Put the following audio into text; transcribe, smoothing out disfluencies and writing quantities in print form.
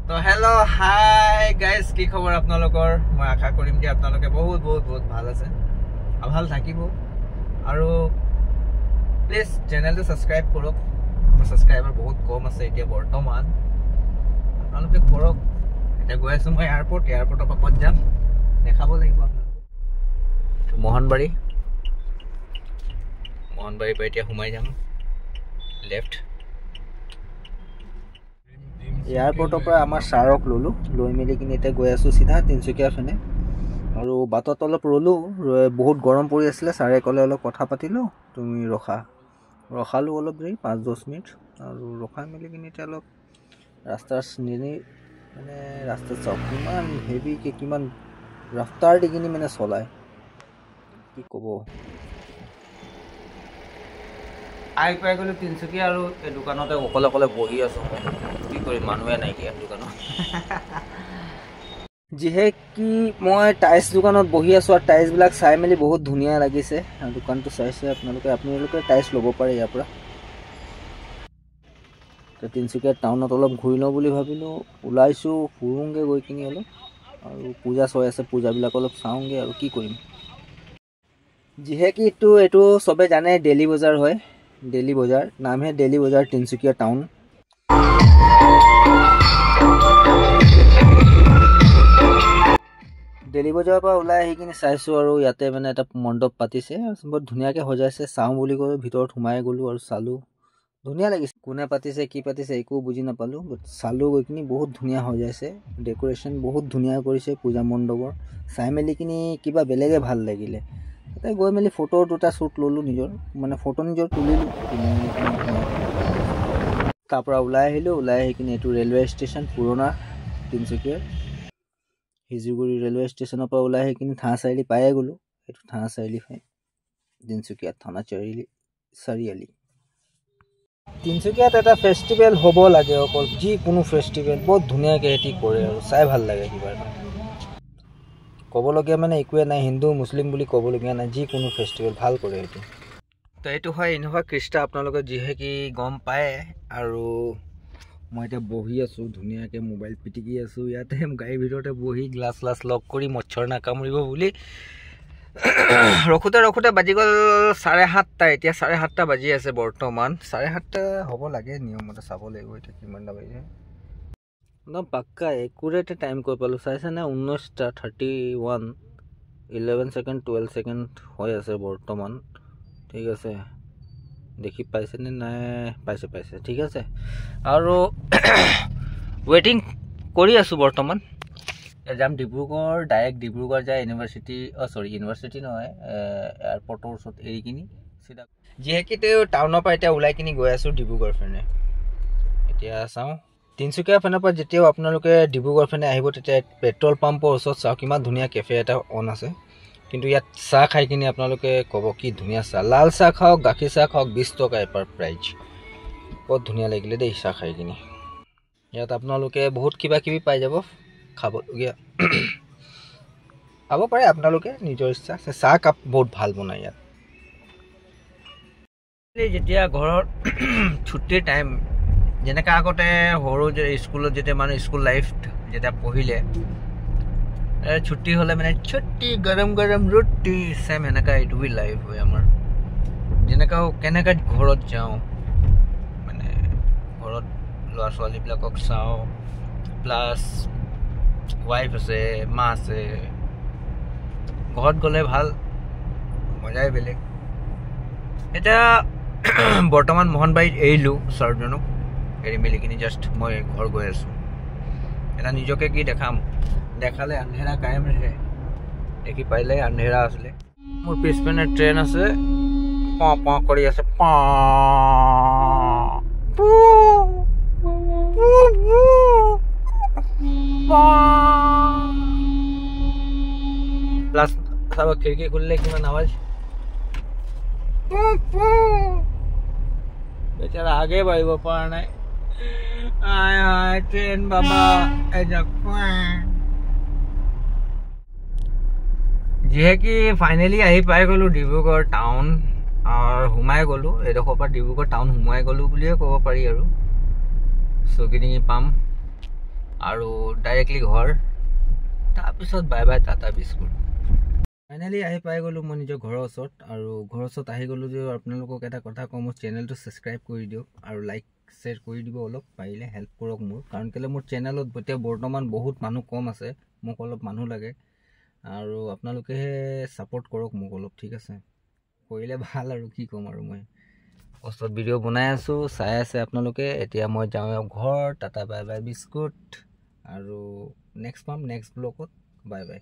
তো hello' hi guys, কি খবৰ আপোনালোকৰ? মই আশা কৰিম যে আপোনালোকে বহুত বহুত বহুত ভাল আছে আৰু ভাল থাকিব। আৰু প্লিজ চেনেলটো ছাবস্ক্ৰাইব কৰক। মোৰ ছাবস্ক্ৰাইবাৰ বহুত কম আছে এতিয়া বৰ্তমান, আপোনালোকে কৰক। এতিয়া গৈ আছোঁ মই এয়াৰপৰ্টৰ পৰা ক'ত যাম দেখাব লাগিব আপোনালোকক। মোহনবাৰীৰ পৰা এতিয়া সোমাই যাম লেফ্ট। এয়াৰপৰ্টৰ পৰা আমাৰ ছাৰক ল'লোঁ, লৈ মেলি কিনি এতিয়া গৈ আছোঁ চিধা তিনিচুকীয়াৰ পিনে। আৰু বাটত অলপ ৰ'লোঁ, বহুত গৰম পৰি আছিলে। ছাৰে ক'লে অলপ কথা পাতিলোঁ, তুমি ৰখালোঁ অলপ দেৰি 5-10 মিনিট। আৰু ৰখাই মেলি কিনি এতিয়া অলপ ৰাস্তাৰ ৰাস্তাত চাওক কিমান হেভিকৈ, কিমান ৰাফ্তাৰ দি কিনি চলায়, কি ক'ব। আহি পাই গ'লোঁ তিনিচুকীয়া, আৰু এই দোকানতে অকলে বহি আছোঁ। কি কৰিম, মানুহে নাইকিয়া দোকানত। যিহেতু মই টাইলছ দোকানত বহি আছোঁ আৰু টাইলছবিলাক চাই মেলি বহুত ধুনীয়া লাগিছে। দোকানটো চাইছে আপোনালোকে টাইলছ ল'ব পাৰে ইয়াৰ পৰা। তো তিনিচুকীয়া টাউনত অলপ ঘূৰি লওঁ বুলি ভাবিলোঁ, ওলাইছোঁ, ফুৰোঁগৈ গৈ কিনি অলপ। আৰু পূজা চৈ আছে, পূজাবিলাক অলপ চাওঁগৈ আৰু কি কৰিম। যিহেতু এইটো চবে জানে ডেইলি বজাৰ হয়, ডেইলি বজাৰ নামহে ডেইলি বজাৰ তিনিচুকীয়া টাউন। ডেইলি বজাৰৰ পৰা ওলাই আহি কিনি চাইছোঁ আৰু ইয়াতে এটা মণ্ডপ পাতিছে, বহুত ধুনীয়াকৈ সজাইছে। চাওঁ বুলি ক'লোঁ, ভিতৰত সোমাই গ'লোঁ আৰু চালোঁ, ধুনীয়া লাগিছে। কোনে পাতিছে কি পাতিছে একো বুজি নাপালোঁ, বাট চালোঁ গৈ কিনি বহুত ধুনীয়া সজাইছে। ডেক'ৰেশ্যন বহুত ধুনীয়া কৰিছে পূজা মণ্ডপৰ। চাই মেলি কিনি কিবা বেলেগে ভাল লাগিলে। তাতে গৈ মেলি ফটো দুটা শ্বুট ল'লোঁ, ফটো তুলিলোঁ। তাৰপৰা ওলাই আহিলোঁ, ওলাই আহি কিনি এইটো ৰেলৱে ষ্টেচন পুৰণা তিনিচুকীয়াৰ। হিজুগুৰি ৰেলৱে ষ্টেচনৰ পৰা ওলাই আহি কিনি থানা চাৰিআলি পায়ে গ'লোঁ। এইটো থানা চাৰিআলি হয়, তিনিচুকীয়াত থানা চাৰিআলি। তিনিচুকীয়াত এটা ফেষ্টিভেল হ'ব লাগে, অকল যিকোনো ফেষ্টিভেল বহুত ধুনীয়াকৈ এটি কৰে আৰু চাই ভাল লাগে। কিবা এটা ক'বলগীয়া একোৱে নাই, হিন্দু মুছলিম বুলি ক'বলগীয়া নাই, যিকোনো ফেষ্টিভেল ভাল কৰে এইটো। তো এইটো হয় ইন'ভা ক্ৰিষ্টা, আপোনালোকে যিহেতু গম পায়। আৰু মই এতিয়া বহি আছোঁ ধুনীয়াকৈ, মোবাইল পিটিকি আছোঁ ইয়াতে গাড়ীৰ ভিতৰতে বহি, গ্লাছ লক কৰি মচ্ছৰ নাকামুৰিব বুলি। ৰখোতে বাজি গ'ল 7:30। এতিয়া 7:30 বাজি আছে বৰ্তমান। 7:30 হ'ব লাগে নিয়মতে, চাব লাগিব এতিয়া কিমানটা বাজিছে। একদম পাক্কা একুৰেট টাইম কৈ পালোঁ, চাইছেনে? 19:31, 11 ছেকেণ্ড 12 ছেকেণ্ড হৈ আছে বৰ্তমান। ঠিক আছে, দেখি পাইছেনে নাই? পাইছে, ঠিক আছে। আৰু ৱেইটিং কৰি আছোঁ বৰ্তমান। যাম ডিব্ৰুগড়, ডাইৰেক্ট ডিব্ৰুগড় যায় ইউনিভাৰ্চিটি নহয়, এয়াৰপৰ্টৰ ওচৰত এৰি কিনি চিধা। যিহেতু টাউনৰ পৰা এতিয়া ওলাই কিনি গৈ আছোঁ ডিব্ৰুগড় ফেনে। এতিয়া চাওঁ তিনিচুকীয়া ফেনৰ পৰা যেতিয়াও আপোনালোকে ডিব্ৰুগড় ফেনে আহিব, তেতিয়া পেট্ৰল পাম্পৰ ওচৰত চাওক কিমান ধুনীয়া কেফে এটা অন আছে। কিন্তু ইয়াত চাহ খাই কিনি আপোনালোকে ক'ব কি ধুনীয়া চাহ। লাল চাহ খাওক, গাখীৰ চাহ খাওক, 20 টকা এপাৰ প্ৰাইজ। বহুত ধুনীয়া লাগিলে দেই চাহ খাই কিনি। ইয়াত আপোনালোকে বহুত কিবা কিবি পাই যাব খাবলগীয়া। খাব পাৰে আপোনালোকে নিজৰ ইচ্ছা। চাহ কাপ বহুত ভাল বনায় ইয়াত। যেতিয়া ঘৰত ছুটিৰ টাইম, যেনেকৈ আগতে সৰু স্কুলত যেতিয়া স্কুল লাইফ যেতিয়া পঢ়িলে, ছুটি হ'লে ছুটি গৰম ৰুটি চেম সেনেকা এইটো লাইফ হয় আমাৰ। কেনেকৈ ঘৰত যাওঁ, ঘৰত ল'ৰা ছোৱালীবিলাকক চাওঁ, প্লাছ ৱাইফ আছে, মা আছে। ঘৰত গ'লে ভাল, মজাই বেলেগ। এতিয়া বৰ্তমান মোহনবাৰীত এৰিলোঁ ছাৰজনক, এৰি মেলি কিনি জাষ্ট মই ঘৰ গৈ আছোঁ। এটা নিজকে কি দেখাম, দেখালে আন্ধেৰা কায়েম ৰহে। দেখি পাৰিলে আন্ধেৰা আছিলে। মোৰ পিছপিনে ট্ৰেইন আছে, পাওঁ কৰি আছে। প্লাছ চাব খিৰিকী খুলিলে কিমান আৱাজ। বেচাৰা আগে বাঢ়িব পৰা নাই। ট্ৰেইন বাবা যিহেতু ফাইনেলি আহি পাই গ'লোঁ ডিব্ৰুগড় টাউন, আৰু সোমাই গ'লোঁ এইডোখৰ পৰা। ডিব্ৰুগড় টাউন সোমাই গ'লোঁ বুলিয়ে ক'ব পাৰি আৰু। চৌকিডিঙি পাম আৰু ডাইৰেক্টলি ঘৰ, তাৰপিছত bye bye Tata biscuit. Finally আহি পাই গ'লোঁ মই নিজৰ ঘৰৰ ওচৰত, আৰু ঘৰৰ ওচৰত আহি গ'লোঁ যে আপোনালোকক এটা কথা কওঁ, মোৰ চেনেলটো ছাবস্ক্ৰাইব কৰি দিয়ক আৰু লাইক শ্বেয়াৰ কৰি দিব, অলপ পাৰিলে হেল্প কৰক মোৰ, কাৰণ কেলৈ মোৰ চেনেলত এতিয়া বৰ্তমান বহুত মানুহ কম আছে, মোক অলপ মানুহ লাগে, আৰু আপোনালোকেহে ছাপোৰ্ট কৰক মোক অলপ, ঠিক আছে, কৰিলে ভাল, আৰু কি ক'ম আৰু মই কষ্টত ভিডিঅ' বনাই আছোঁ, চাই আছে আপোনালোকে। এতিয়া মই যাওঁ ঘৰ, টাটা বাই বাই বিস্কুট, আৰু নেক্সট পাম নেক্সট ব্লগত, বাই বাই।